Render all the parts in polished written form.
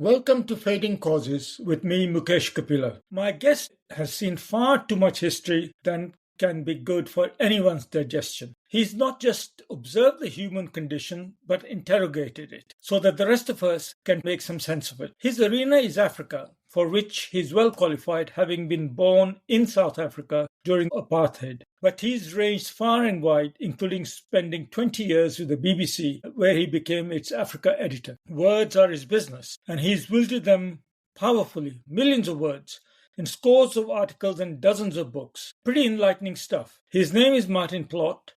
Welcome to Fading Causes with me, Mukesh Kapila. My guest has seen far too much history than can be good for anyone's digestion. He's not just observed the human condition, but interrogated it so that the rest of us can make some sense of it. His arena is Africa, for which he's well qualified, having been born in South Africa during apartheid. But he's ranged far and wide, including spending 20 years with the BBC, where he became its Africa editor. Words are his business, and he's wielded them powerfully, millions of words, in scores of articles and dozens of books. Pretty enlightening stuff. His name is Martin Plaut.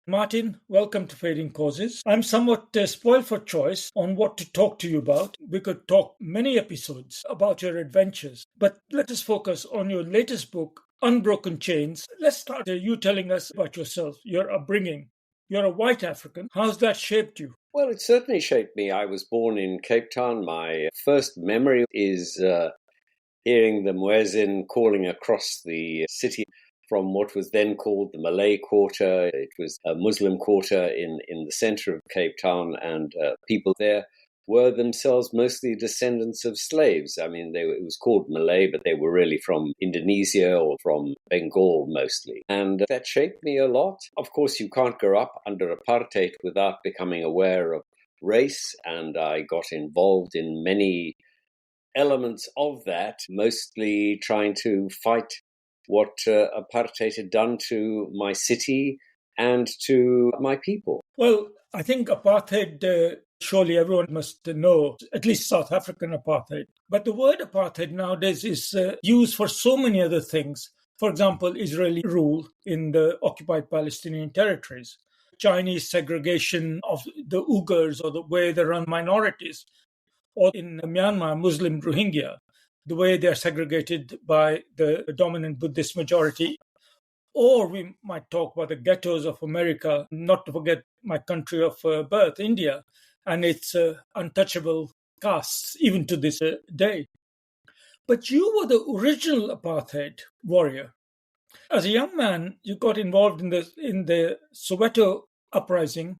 Martin, welcome to Fading Causes. I'm somewhat spoiled for choice on what to talk to you about. We could talk many episodes about your adventures, but let us focus on your latest book, Unbroken Chains. Let's start you telling us about yourself, your upbringing. You're a white African. How's that shaped you? Well, it certainly shaped me. I was born in Cape Town. My first memory is hearing the muezzin calling across the city from what was then called the Malay Quarter. It was a Muslim quarter in the center of Cape Town, and people there were themselves mostly descendants of slaves. I mean, it was called Malay, but they were really from Indonesia or from Bengal mostly. And that shaped me a lot. Of course, you can't grow up under apartheid without becoming aware of race, and I got involved in many elements of that, mostly trying to fight what apartheid had done to my city and to my people. Well, I think apartheid, surely everyone must know, at least South African apartheid. But the word apartheid nowadays is used for so many other things. For example, Israeli rule in the occupied Palestinian territories, Chinese segregation of the Uyghurs or the way they run minorities, or in Myanmar, Muslim Rohingya, the way they're segregated by the dominant Buddhist majority. Or we might talk about the ghettos of America, not to forget my country of birth, India, and its untouchable castes, even to this day. But you were the original apartheid warrior. As a young man, you got involved in the Soweto uprising,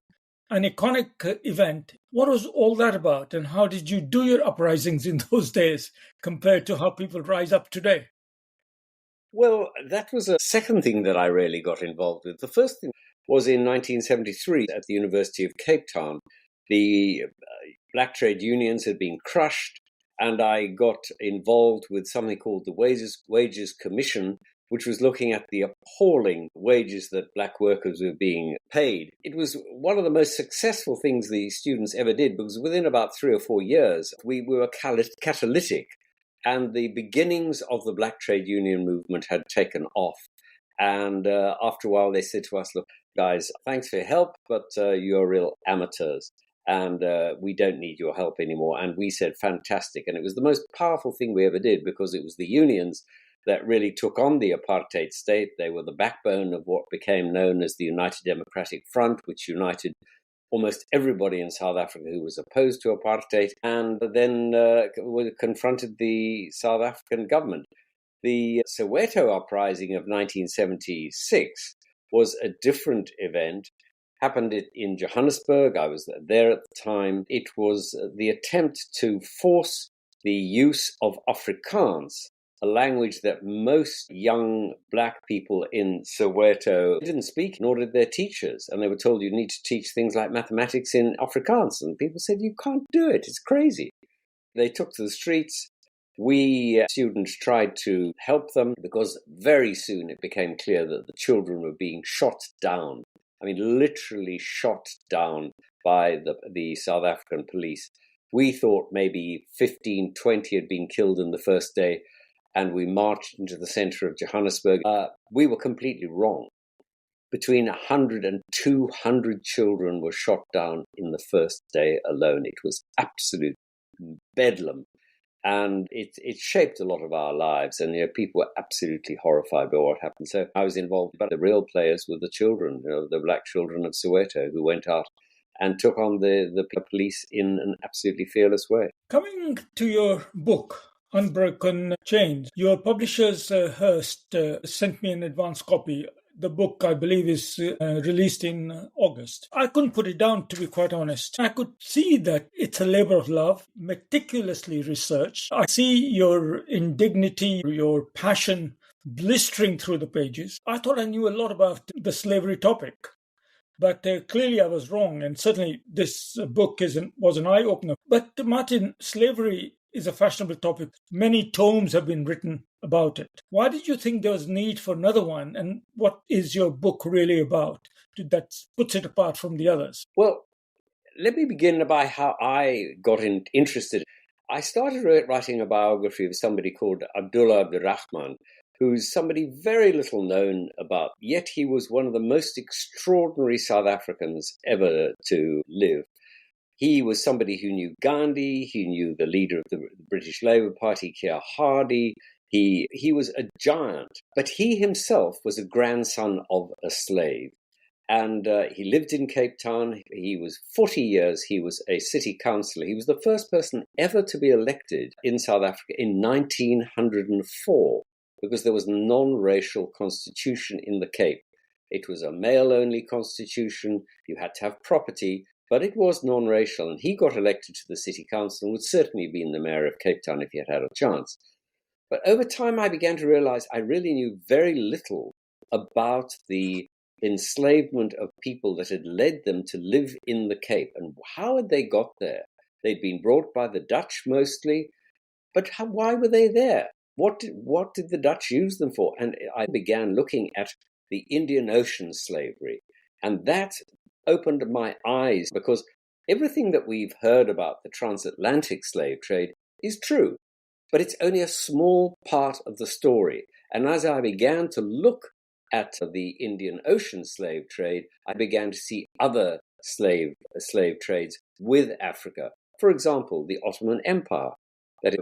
an iconic event. What was all that about, and how did you do your uprisings in those days compared to how people rise up today? Well, that was a second thing that I really got involved with. The first thing was in 1973 at the University of Cape Town. The black trade unions had been crushed, and I got involved with something called the Wages Commission, which was looking at the appalling wages that black workers were being paid. It was one of the most successful things the students ever did, because within about 3 or 4 years, we were catalytic, and the beginnings of the black trade union movement had taken off. And after a while, they said to us, look, guys, thanks for your help, but you're real amateurs, and we don't need your help anymore. And we said, fantastic. And it was the most powerful thing we ever did, because it was the unions that really took on the apartheid state. They were the backbone of what became known as the United Democratic Front, which united almost everybody in South Africa who was opposed to apartheid, and then confronted the South African government. The Soweto uprising of 1976 was a different event. Happened in Johannesburg. I was there at the time. It was the attempt to force the use of Afrikaans, a language that most young black people in Soweto didn't speak, nor did their teachers. And they were told you need to teach things like mathematics in Afrikaans. And people said, you can't do it. It's crazy. They took to the streets. We students tried to help them, because very soon it became clear that the children were being shot down. I mean, literally shot down by the South African police. We thought maybe 15, 20 had been killed in the first day, and we marched into the center of Johannesburg. We were completely wrong. Between 100 and 200 children were shot down in the first day alone. It was absolute bedlam. And it shaped a lot of our lives. And people were absolutely horrified by what happened. So I was involved, but the real players were the children, the black children of Soweto, who went out and took on the police in an absolutely fearless way. Coming to your book, Unbroken Chains, your publishers, Hearst, sent me an advance copy. The book, I believe, is released in August. I couldn't put it down, to be quite honest. I could see that it's a labor of love, meticulously researched. I see your indignity, your passion blistering through the pages. I thought I knew a lot about the slavery topic. But clearly I was wrong, and certainly this book was an eye-opener. But Martin, slavery is a fashionable topic. Many tomes have been written about it. Why did you think there was need for another one, and what is your book really about that puts it apart from the others? Well, let me begin by how I got interested. I started writing a biography of somebody called Abdullah Abdurrahman, who's somebody very little known about, yet he was one of the most extraordinary South Africans ever to live. He was somebody who knew Gandhi, he knew the leader of the British Labour Party, Keir Hardie. He was a giant, but he himself was a grandson of a slave. And he lived in Cape Town. He was 40 years. He was a city councillor. He was the first person ever to be elected in South Africa in 1904, because there was a non-racial constitution in the Cape. It was a male-only constitution. You had to have property, but it was non-racial. And he got elected to the city council and would certainly have been the mayor of Cape Town if he had had a chance. But over time, I began to realize I really knew very little about the enslavement of people that had led them to live in the Cape. And how had they got there? They'd been brought by the Dutch mostly, but why were they there? What did the Dutch use them for? And I began looking at the Indian Ocean slavery. And that opened my eyes, because everything that we've heard about the transatlantic slave trade is true, but it's only a small part of the story. And as I began to look at the Indian Ocean slave trade, I began to see other slave trades with Africa. For example, the Ottoman Empire, that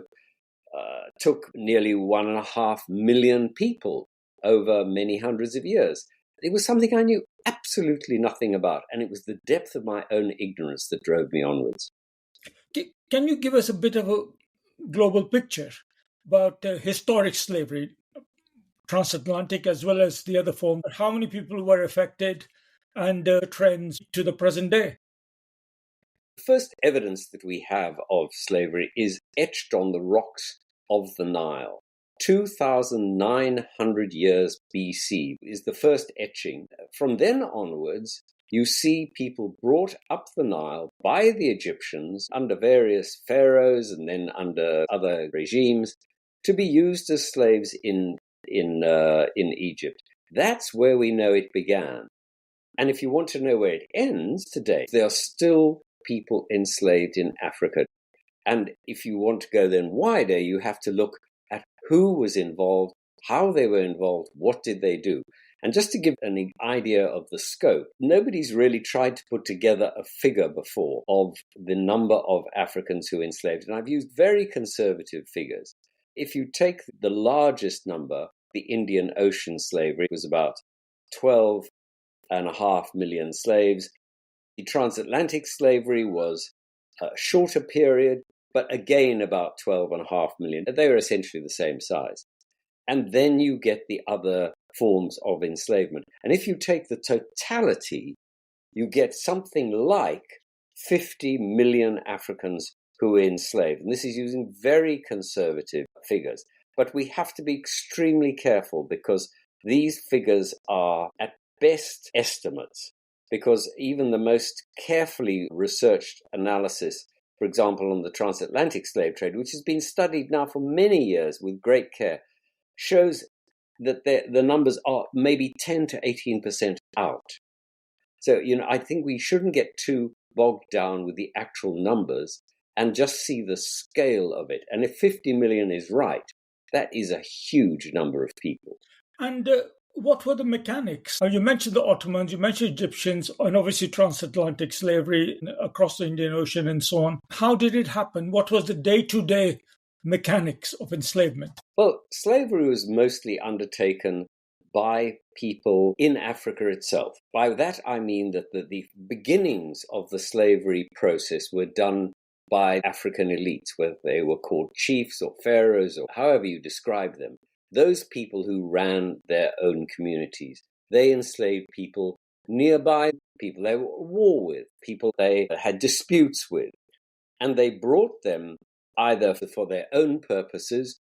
took nearly 1.5 million people over many hundreds of years. It was something I knew absolutely nothing about, and it was the depth of my own ignorance that drove me onwards. Can you give us a bit of a global picture about historic slavery, transatlantic as well as the other form? How many people were affected, and trends to the present day? The first evidence that we have of slavery is etched on the rocks of the Nile. 2,900 years BC is the first etching. From then onwards, you see people brought up the Nile by the Egyptians under various pharaohs and then under other regimes to be used as slaves in Egypt. That's where we know it began. And if you want to know where it ends today, there are still people enslaved in Africa. And if you want to go then wider, you have to look at who was involved, how they were involved, what did they do. And just to give an idea of the scope, nobody's really tried to put together a figure before of the number of Africans who enslaved. And I've used very conservative figures. If you take the largest number, the Indian Ocean slavery was about 12.5 million slaves. The transatlantic slavery was a shorter period, but again about 12.5 million. They were essentially the same size. And then you get the other forms of enslavement. And if you take the totality, you get something like 50 million Africans who were enslaved. And this is using very conservative figures. But we have to be extremely careful, because these figures are at best estimates, because even the most carefully researched analysis, for example, on the transatlantic slave trade, which has been studied now for many years with great care, shows that the numbers are maybe 10 to 18% out. So, I think we shouldn't get too bogged down with the actual numbers and just see the scale of it. And if 50 million is right, that is a huge number of people. And what were the mechanics? You mentioned the Ottomans, you mentioned Egyptians, and obviously transatlantic slavery across the Indian Ocean and so on. How did it happen? What was the day-to-day mechanics of enslavement? Well, slavery was mostly undertaken by people in Africa itself. By that I mean that the beginnings of the slavery process were done by African elites, whether they were called chiefs or pharaohs or however you describe them. Those people who ran their own communities. They enslaved people nearby, people they were at war with, people they had disputes with. And they brought them either for their own purposes,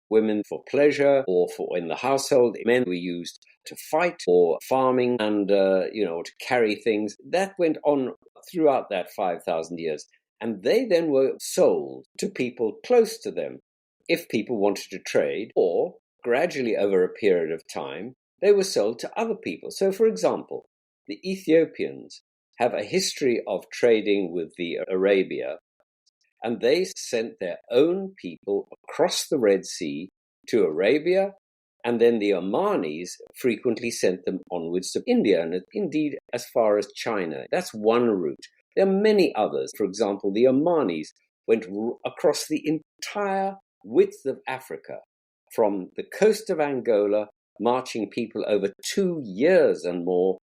women for pleasure, or for in the household. Men were used to fight or farming and, to carry things. That went on throughout that 5,000 years. And they then were sold to people close to them if people wanted to trade, or gradually over a period of time, they were sold to other people. So, for example, the Ethiopians have a history of trading with the Arabia, and they sent their own people across the Red Sea to Arabia, and then the Omanis frequently sent them onwards to India, and indeed as far as China. That's one route. There are many others. For example, the Omanis went across the entire width of Africa, from the coast of Angola, marching people over 2 years and more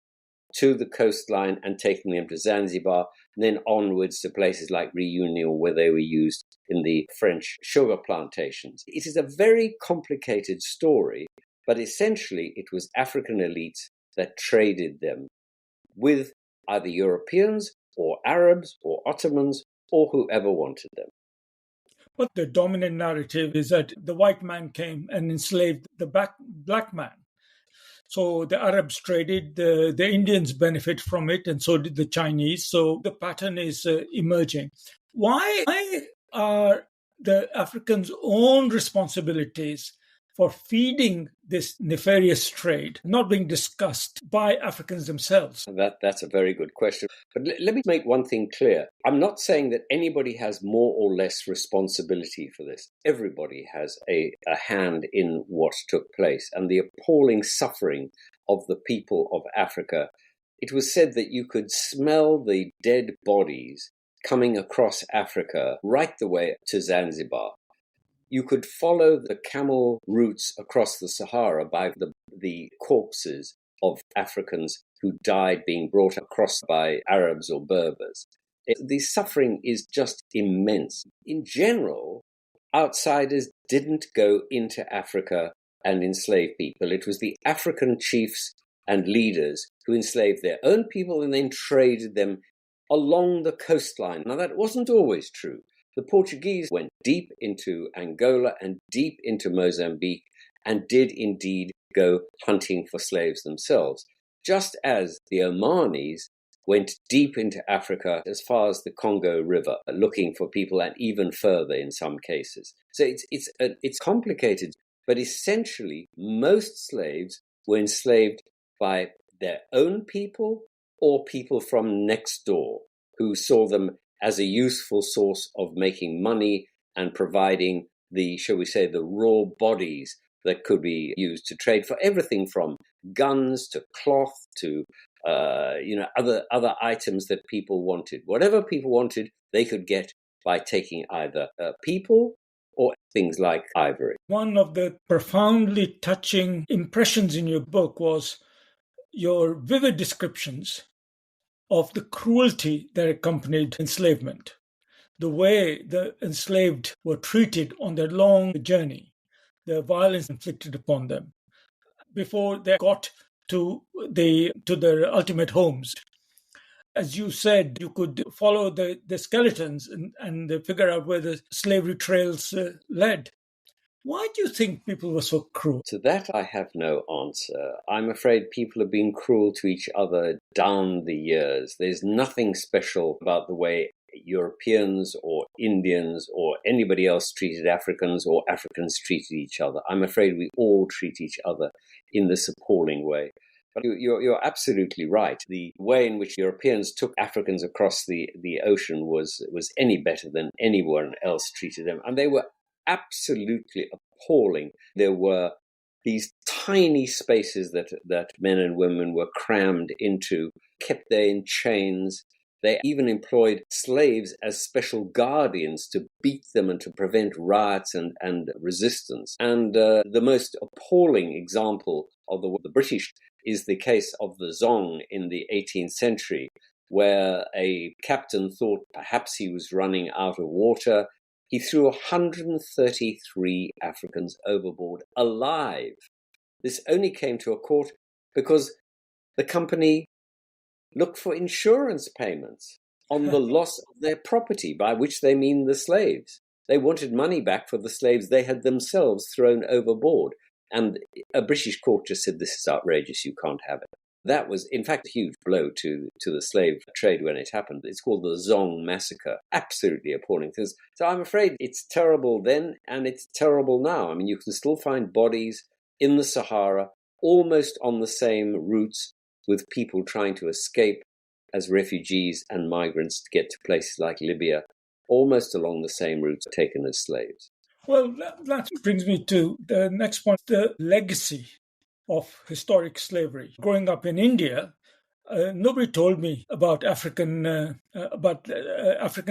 to the coastline and taking them to Zanzibar, and then onwards to places like Reunion, where they were used in the French sugar plantations. It is a very complicated story, but essentially it was African elites that traded them with either Europeans or Arabs or Ottomans or whoever wanted them. But the dominant narrative is that the white man came and enslaved the black man. So the Arabs traded, the Indians benefit from it, and so did the Chinese. So the pattern is emerging. Why are the Africans' own responsibilities for feeding this nefarious trade not being discussed by Africans themselves? That's a very good question. But let me make one thing clear. I'm not saying that anybody has more or less responsibility for this. Everybody has a hand in what took place and the appalling suffering of the people of Africa. It was said that you could smell the dead bodies coming across Africa right the way to Zanzibar. You could follow the camel routes across the Sahara by the corpses of Africans who died being brought across by Arabs or Berbers. The suffering is just immense. In general, outsiders didn't go into Africa and enslave people. It was the African chiefs and leaders who enslaved their own people and then traded them along the coastline. Now, that wasn't always true. The Portuguese went deep into Angola and deep into Mozambique and did indeed go hunting for slaves themselves, just as the Omanis went deep into Africa as far as the Congo River, looking for people, and even further in some cases. So it's complicated, but essentially most slaves were enslaved by their own people or people from next door who saw them as a useful source of making money and providing shall we say, the raw bodies that could be used to trade for everything from guns to cloth to other items that people wanted. Whatever people wanted, they could get by taking either people or things like ivory. One of the profoundly touching impressions in your book was your vivid descriptions of the cruelty that accompanied enslavement, the way the enslaved were treated on their long journey, the violence inflicted upon them before they got to their ultimate homes. As you said, you could follow the skeletons and figure out where the slavery trails led. Why do you think people were so cruel? To that, I have no answer. I'm afraid people have been cruel to each other down the years. There's nothing special about the way Europeans or Indians or anybody else treated Africans or Africans treated each other. I'm afraid we all treat each other in this appalling way. But you're absolutely right. The way in which Europeans took Africans across the ocean was any better than anyone else treated them. And they were absolutely appalling. There were these tiny spaces that men and women were crammed into, kept there in chains. They even employed slaves as special guardians to beat them and to prevent riots and resistance. And the most appalling example of the British is the case of the Zong in the 18th century, where a captain thought perhaps he was running out of water. He threw 133 Africans overboard alive. This only came to a court because the company looked for insurance payments on the loss of their property, by which they mean the slaves. They wanted money back for the slaves they had themselves thrown overboard. And a British court just said, this is outrageous, you can't have it. That was, in fact, a huge blow to the slave trade when it happened. It's called the Zong massacre. Absolutely appalling things. So I'm afraid it's terrible then and it's terrible now. I mean, you can still find bodies in the Sahara almost on the same routes, with people trying to escape as refugees and migrants to get to places like Libya, almost along the same routes taken as slaves. Well, that brings me to the next point, the legacy of historic slavery. Growing up in India, nobody told me about African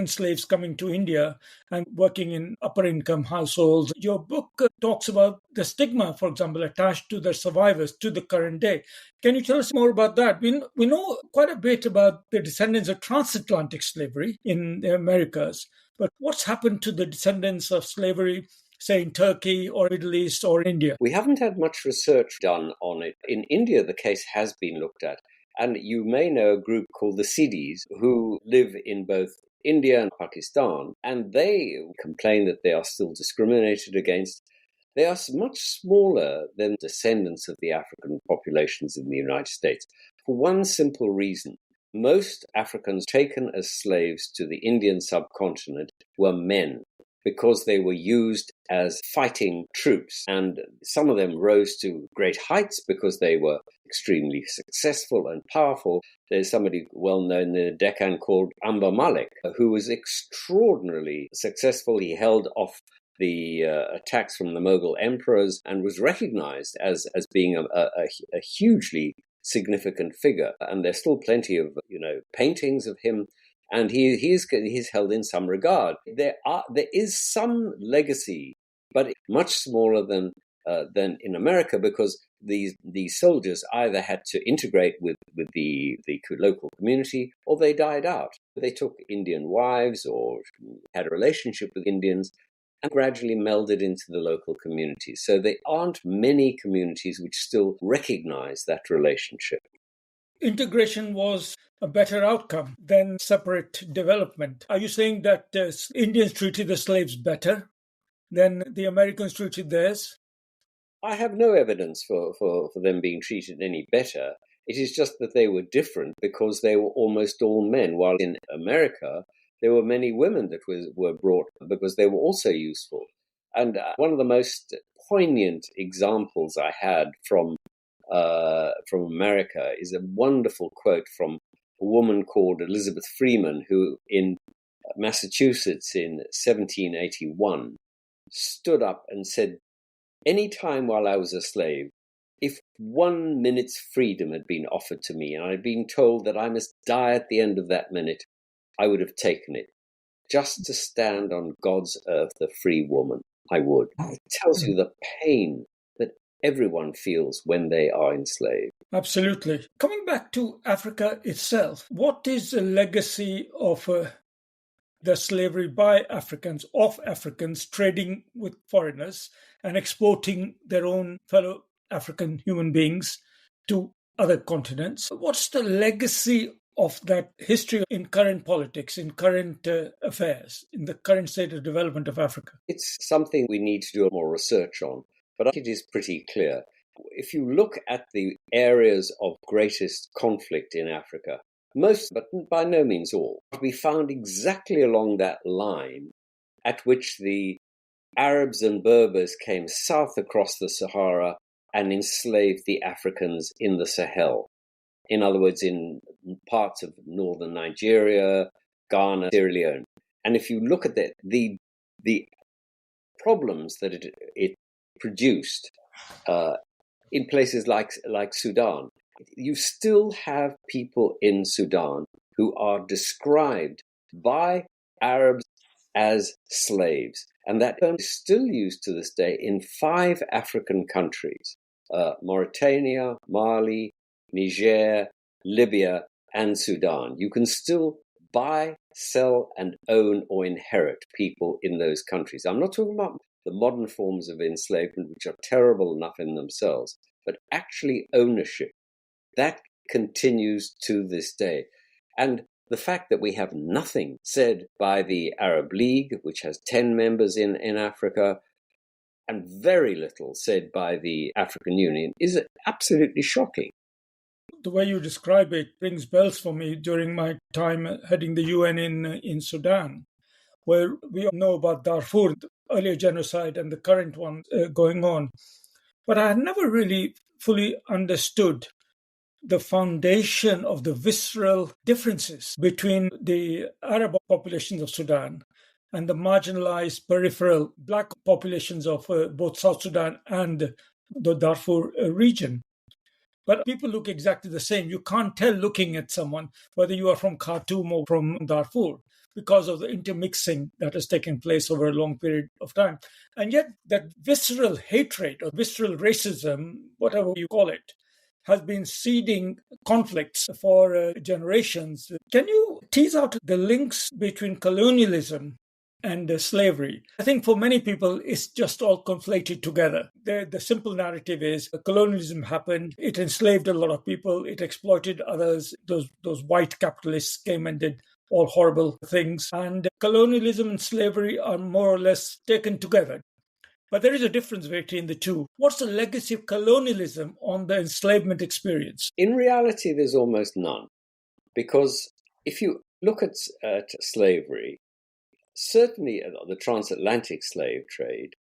slaves coming to India and working in upper income households. Your book talks about the stigma, for example, attached to the survivors to the current day. Can you tell us more about that? We know quite a bit about the descendants of transatlantic slavery in the Americas, but what's happened to the descendants of slavery, say in Turkey or Middle East or India? We haven't had much research done on it. In India, the case has been looked at. And you may know a group called the Siddhis who live in both India and Pakistan, and they complain that they are still discriminated against. They are much smaller than descendants of the African populations in the United States for one simple reason. Most Africans taken as slaves to the Indian subcontinent were men, because they were used as fighting troops. And some of them rose to great heights because they were extremely successful and powerful. There's somebody well known in the Deccan called Amba Malik, who was extraordinarily successful. He held off the attacks from the Mughal emperors and was recognized as being a hugely significant figure. And there's still plenty of paintings of him. And he's held in some regard. There is some legacy, but much smaller than in America, because these soldiers either had to integrate with the local community or they died out. They took Indian wives or had a relationship with Indians and gradually melded into the local communities. So there aren't many communities which still recognize that relationship. Integration was a better outcome than separate development. Are you saying that Indians treated the slaves better than the Americans treated theirs? I have no evidence for them being treated any better. It is just that they were different because they were almost all men, while in America there were many women that were brought because they were also useful. And one of the most poignant examples I had from America is a wonderful quote from a woman called Elizabeth Freeman, who in Massachusetts in 1781 stood up and said, "Any time while I was a slave, if 1 minute's freedom had been offered to me and I had been told that I must die at the end of that minute, I would have taken it. Just to stand on God's earth, a free woman, I would." It tells you the pain that everyone feels when they are enslaved. Absolutely. Coming back to Africa itself, what is the legacy of the slavery by Africans, of Africans trading with foreigners and exporting their own fellow African human beings to other continents? What's the legacy of that history in current politics, in current affairs, in the current state of development of Africa? It's something we need to do more research on, but it is pretty clear. If you look at the areas of greatest conflict in Africa, most, but by no means all, we found exactly along that line at which the Arabs and Berbers came south across the Sahara and enslaved the Africans in the Sahel. In other words, in parts of northern Nigeria, Ghana, Sierra Leone. And if you look at the problems that it produced in places like Sudan, you still have people in Sudan who are described by Arabs as slaves. And that term is still used to this day in 5 African countries, Mauritania, Mali, Niger, Libya, and Sudan. You can still buy, sell, and own or inherit people in those countries. I'm not talking about the modern forms of enslavement, which are terrible enough in themselves, but actually ownership. That continues to this day. And the fact that we have nothing said by the Arab League, which has 10 members in Africa, and very little said by the African Union is absolutely shocking. The way you describe it rings bells for me during my time heading the UN in Sudan, where we know about Darfur, the earlier genocide, and the current one going on. But I had never really fully understood the foundation of the visceral differences between the Arab populations of Sudan and the marginalized peripheral black populations of both South Sudan and the Darfur region. But people look exactly the same. You can't tell looking at someone whether you are from Khartoum or from Darfur because of the intermixing that has taken place over a long period of time. And yet that visceral hatred or visceral racism, whatever you call it, has been seeding conflicts for generations. Can you tease out the links between colonialism and slavery? I think for many people, it's just all conflated together. The simple narrative is colonialism happened, it enslaved a lot of people, it exploited others, those white capitalists came and did all horrible things. And colonialism and slavery are more or less taken together. But there is a difference between the two. What's the legacy of colonialism on the enslavement experience? In reality, there's almost none. Because if you look at slavery, certainly the transatlantic slave trade,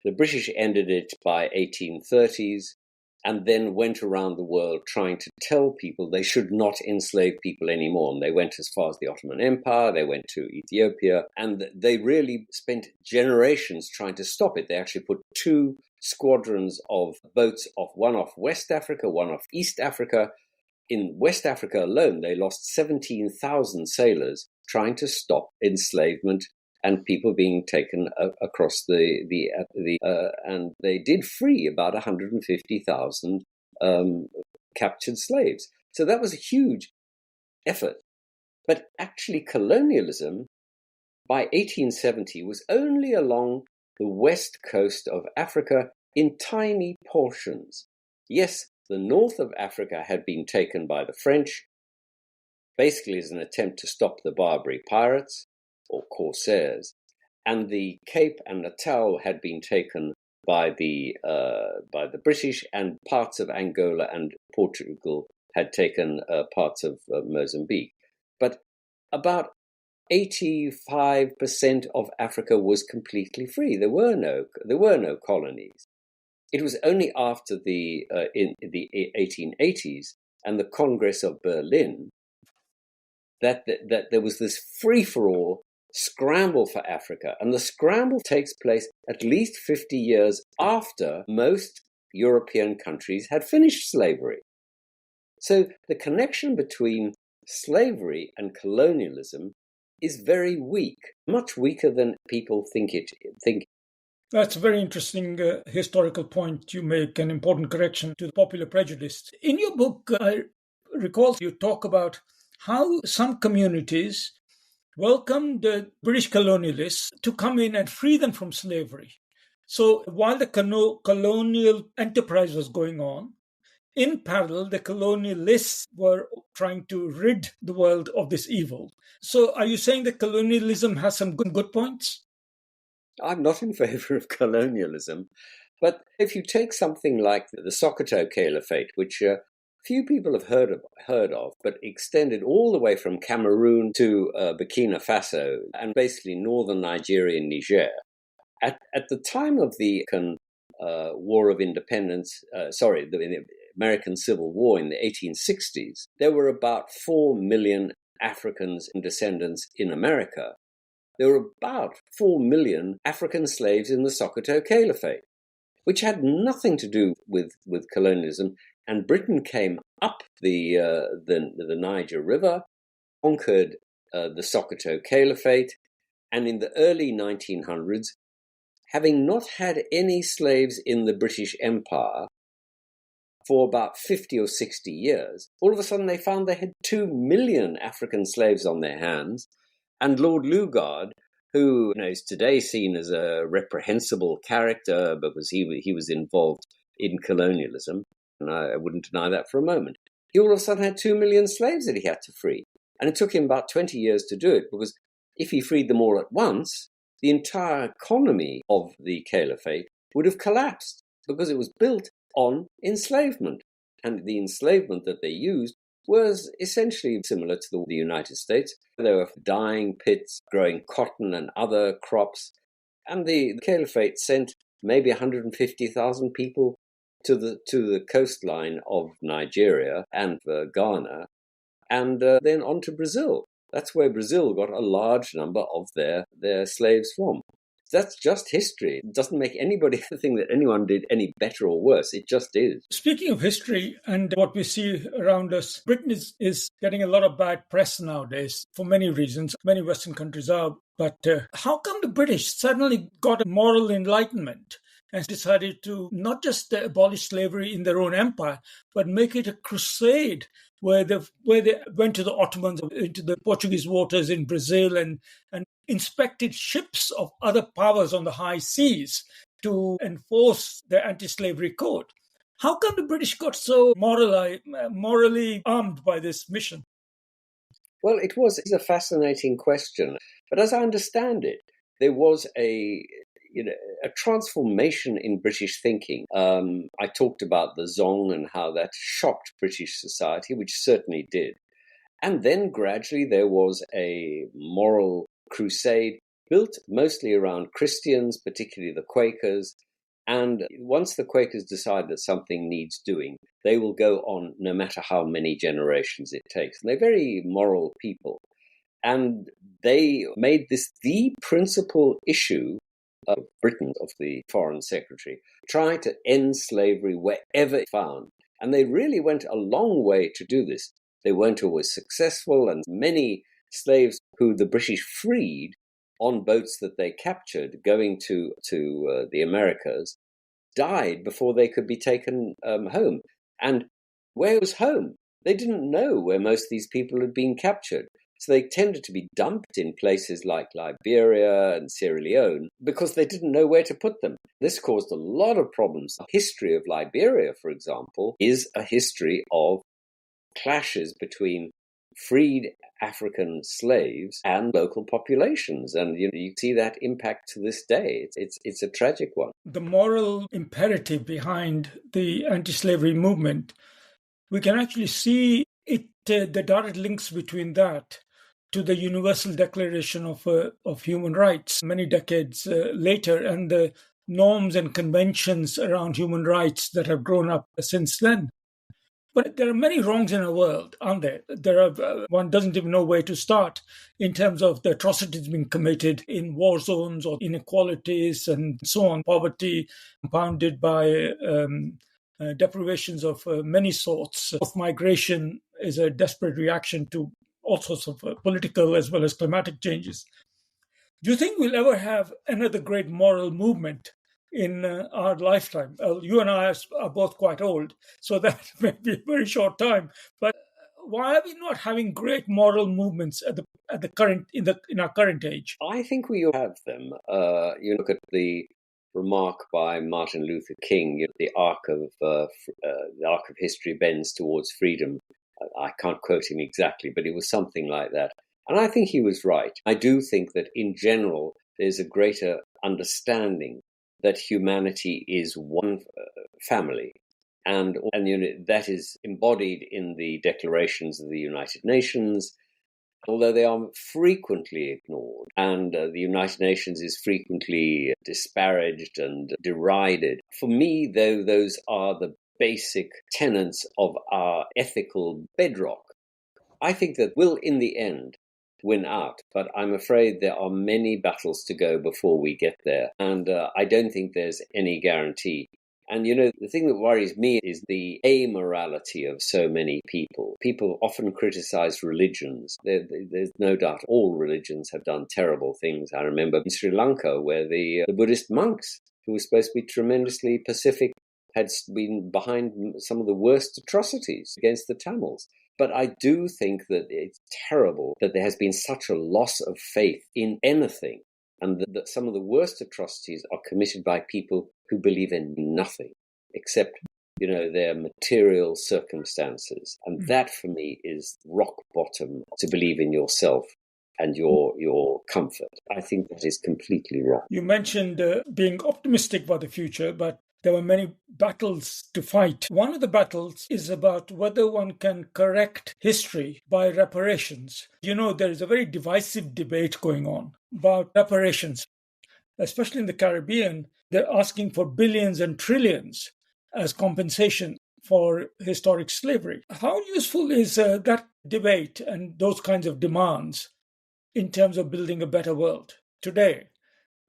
the British ended it by 1830s and then went around the world trying to tell people they should not enslave people anymore. And they went as far as the Ottoman Empire, they went to Ethiopia, and they really spent generations trying to stop it. They actually put 2 squadrons of boats off, one off West Africa, one off East Africa. In West Africa alone, they lost 17,000 sailors trying to stop enslavement and people being taken across and they did free about 150,000 captured slaves. So that was a huge effort. But actually colonialism by 1870 was only along the west coast of Africa in tiny portions. Yes, the north of Africa had been taken by the French, basically as an attempt to stop the Barbary pirates or corsairs, and the Cape and Natal had been taken by the British, and parts of Angola and Portugal had taken parts of Mozambique. But about 85% of Africa was completely free. There were no colonies. It was only after in the 1880s and the Congress of Berlin that there was this free-for-all scramble for Africa. And the scramble takes place at least 50 years after most European countries had finished slavery. So the connection between slavery and colonialism is very weak, much weaker than people think. That's a very interesting historical point you make, an important correction to the popular prejudice. In your book, I recall you talk about how some communities welcomed the British colonialists to come in and free them from slavery. So while the colonial enterprise was going on, in parallel, the colonialists were trying to rid the world of this evil. So are you saying that colonialism has some good points? I'm not in favor of colonialism, but if you take something like the Soweto Caliphate, which few people have heard of, but extended all the way from Cameroon to Burkina Faso and basically northern Nigeria and Niger. At the time of the War of Independence, the American Civil War in the 1860s, there were about 4 million Africans and descendants in America. There were about 4 million African slaves in the Soweto Caliphate, which had nothing to do with colonialism. And Britain came up the Niger River, conquered the Soweto Caliphate, and in the early 1900s, having not had any slaves in the British Empire for about 50 or 60 years, all of a sudden they found they had 2 million African slaves on their hands, and Lord Lugard, who is today seen as a reprehensible character because he was involved in colonialism, and I wouldn't deny that for a moment. He all of a sudden had 2 million slaves that he had to free. And it took him about 20 years to do it, because if he freed them all at once, the entire economy of the caliphate would have collapsed, because it was built on enslavement. And the enslavement that they used was essentially similar to the United States. There were dyeing pits, growing cotton and other crops, and the caliphate sent maybe 150,000 people to the coastline of Nigeria and Ghana, and then on to Brazil. That's where Brazil got a large number of their slaves from. That's just history. It doesn't make anybody think that anyone did any better or worse. It just is. Speaking of history and what we see around us, Britain is getting a lot of bad press nowadays for many reasons. Many Western countries are. But how come the British suddenly got a moral enlightenment and decided to not just abolish slavery in their own empire, but make it a crusade where they went to the Ottomans, into the Portuguese waters in Brazil, and inspected ships of other powers on the high seas to enforce their anti-slavery code? How come the British got so morally armed by this mission? Well, it's a fascinating question. But as I understand it, there was a transformation in British thinking. I talked about the Zong and how that shocked British society, which certainly did. And then gradually there was a moral crusade built mostly around Christians, particularly the Quakers. And once the Quakers decide that something needs doing, they will go on no matter how many generations it takes. And they're very moral people. And they made this the principal issue of Britain, of the Foreign Secretary, try to end slavery wherever found. And they really went a long way to do this. They weren't always successful, and many slaves who the British freed on boats that they captured going to the Americas died before they could be taken home. And where was home? They didn't know where most of these people had been captured. So they tended to be dumped in places like Liberia and Sierra Leone because they didn't know where to put them. This caused a lot of problems. The history of Liberia, for example, is a history of clashes between freed African slaves and local populations. And you see that impact to this day. It's a tragic one. The moral imperative behind the anti-slavery movement, we can actually see it, the direct links between that to the Universal Declaration of Human Rights many decades later, and the norms and conventions around human rights that have grown up since then. But there are many wrongs in our world, aren't there? One doesn't even know where to start in terms of the atrocities being committed in war zones, or inequalities and so on, poverty compounded by deprivations of many sorts. Migration is a desperate reaction to all sorts of political as well as climatic changes. Do you think we'll ever have another great moral movement in our lifetime? You and I are both quite old, so that may be a very short time. But why are we not having great moral movements at the current in our current age? I think we have them. You look at the remark by Martin Luther King: the arc of history bends towards freedom. I can't quote him exactly, but it was something like that. And I think he was right. I do think that in general there's a greater understanding that humanity is one family, and that is embodied in the declarations of the United Nations, although they are frequently ignored, and the United Nations is frequently disparaged and derided. For me, though, those are the basic tenets of our ethical bedrock. I think that will, in the end, win out, but I'm afraid there are many battles to go before we get there, and I don't think there's any guarantee. And the thing that worries me is the amorality of so many people. People often criticize religions. There's no doubt all religions have done terrible things. I remember in Sri Lanka where the Buddhist monks, who were supposed to be tremendously pacific, had been behind some of the worst atrocities against the Tamils. But I do think that it's terrible that there has been such a loss of faith in anything, and that some of the worst atrocities are committed by people who believe in nothing except their material circumstances. And that for me is rock bottom, to believe in yourself and your comfort. I think that is completely wrong. You mentioned being optimistic about the future, but there were many battles to fight. One of the battles is about whether one can correct history by reparations. There is a very divisive debate going on about reparations, especially in the Caribbean. They're asking for billions and trillions as compensation for historic slavery. How useful is that debate and those kinds of demands in terms of building a better world today,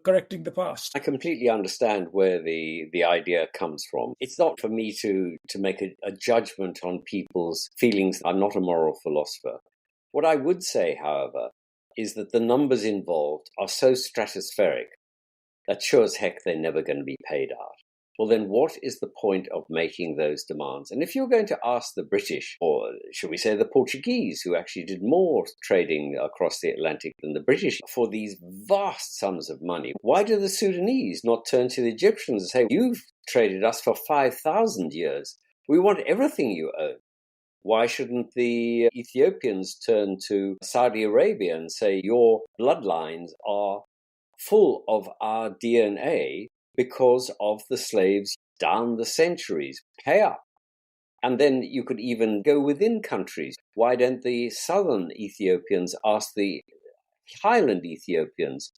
correcting the past? I completely understand where the idea comes from. It's not for me to make a judgment on people's feelings. I'm not a moral philosopher. What I would say, however, is that the numbers involved are so stratospheric that sure as heck they're never going to be paid out. Well, then what is the point of making those demands? And if you're going to ask the British, or should we say the Portuguese, who actually did more trading across the Atlantic than the British, for these vast sums of money, why do the Sudanese not turn to the Egyptians and say, you've traded us for 5,000 years. We want everything you own. Why shouldn't the Ethiopians turn to Saudi Arabia and say, your bloodlines are full of our DNA because of the slaves down the centuries? Pay up. And then you could even go within countries. Why don't the southern Ethiopians ask the highland Ethiopians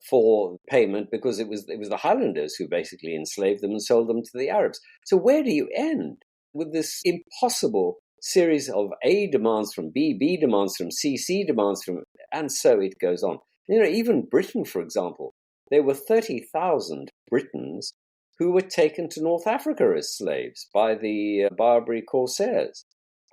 for payment, because it was the highlanders who basically enslaved them and sold them to the Arabs? So where do you end with this impossible series of A demands from B, B demands from C, C demands from, and so it goes on. Even Britain, for example, there were 30,000 Britons who were taken to North Africa as slaves by the Barbary corsairs.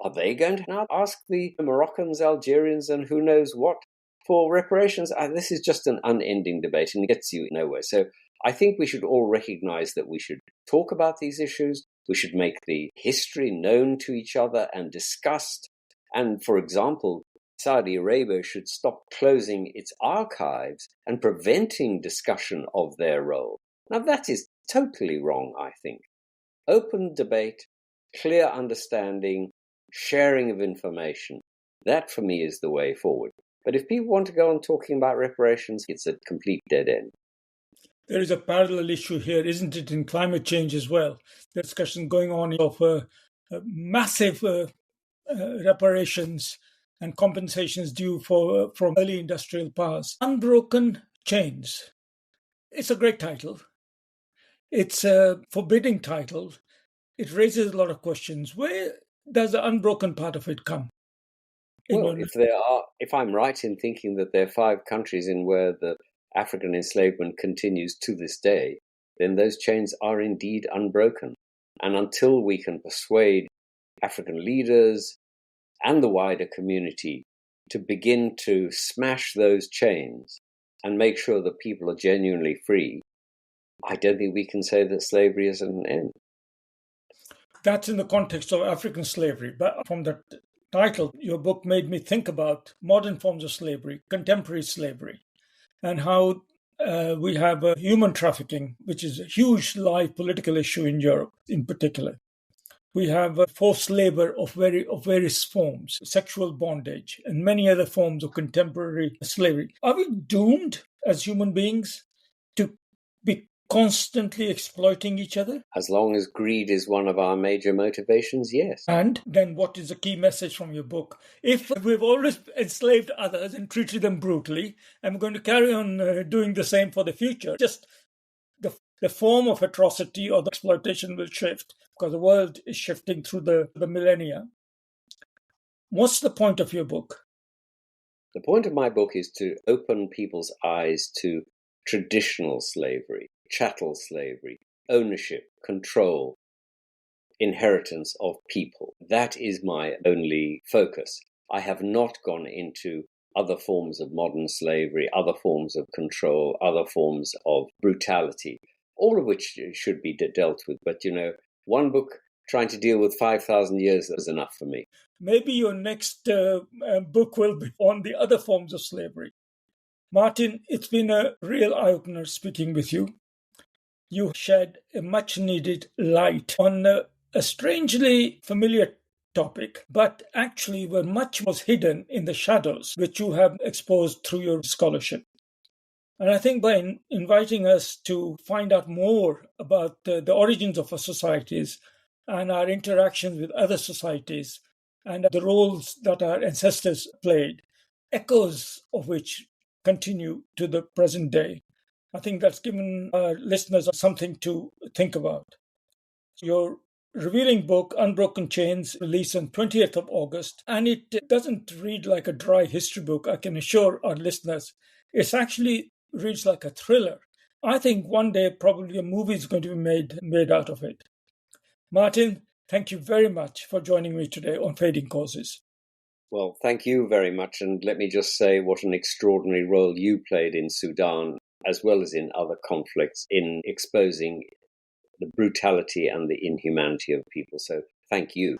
Are they going to now ask the Moroccans, Algerians, and who knows what for reparations? This is just an unending debate and gets you nowhere. So I think we should all recognize that we should talk about these issues. We should make the history known to each other and discussed. And for example, Saudi Arabia should stop closing its archives and preventing discussion of their role. Now, that is totally wrong, I think. Open debate, clear understanding, sharing of information, that for me is the way forward. But if people want to go on talking about reparations, it's a complete dead end. There is a parallel issue here, isn't it, in climate change as well? The discussion going on of massive reparations and compensations due from early industrial powers. Unbroken Chains. It's a great title. It's a forbidding title. It raises a lot of questions. Where does the unbroken part of it come? Well, if I'm right in thinking that there are 5 countries in where the African enslavement continues to this day, then those chains are indeed unbroken. And until we can persuade African leaders and the wider community to begin to smash those chains and make sure that people are genuinely free, I don't think we can say that slavery is at an end. That's in the context of African slavery. But from the title, your book made me think about modern forms of slavery, contemporary slavery, and how we have human trafficking, which is a huge live political issue in Europe in particular. We have forced labor of various forms, sexual bondage, and many other forms of contemporary slavery. Are we doomed as human beings to be constantly exploiting each other? As long as greed is one of our major motivations, yes. And then what is the key message from your book? If we've always enslaved others and treated them brutally, and we're going to carry on doing the same for the future, just the form of atrocity or the exploitation will shift because the world is shifting through the millennia. What's the point of your book? The point of my book is to open people's eyes to traditional slavery, chattel slavery, ownership, control, inheritance of people. That is my only focus. I have not gone into other forms of modern slavery, other forms of control, other forms of brutality, all of which should be dealt with. But, one book trying to deal with 5,000 years is enough for me. Maybe your next book will be on the other forms of slavery. Martin, it's been a real eye-opener speaking with you. You shed a much-needed light on a a strangely familiar topic, but actually where much was hidden in the shadows, which you have exposed through your scholarship. And I think by inviting us to find out more about the origins of our societies and our interactions with other societies and the roles that our ancestors played, echoes of which continue to the present day, I think that's given our listeners something to think about. Your revealing book, Unbroken Chains, released on 20th of August, and it doesn't read like a dry history book, I can assure our listeners. It's actually reads like a thriller. I think one day probably a movie is going to be made out of it. Martin, thank you very much for joining me today on Fading Causes. Well, thank you very much. And let me just say what an extraordinary role you played in Sudan, as well as in other conflicts, in exposing the brutality and the inhumanity of people. So thank you.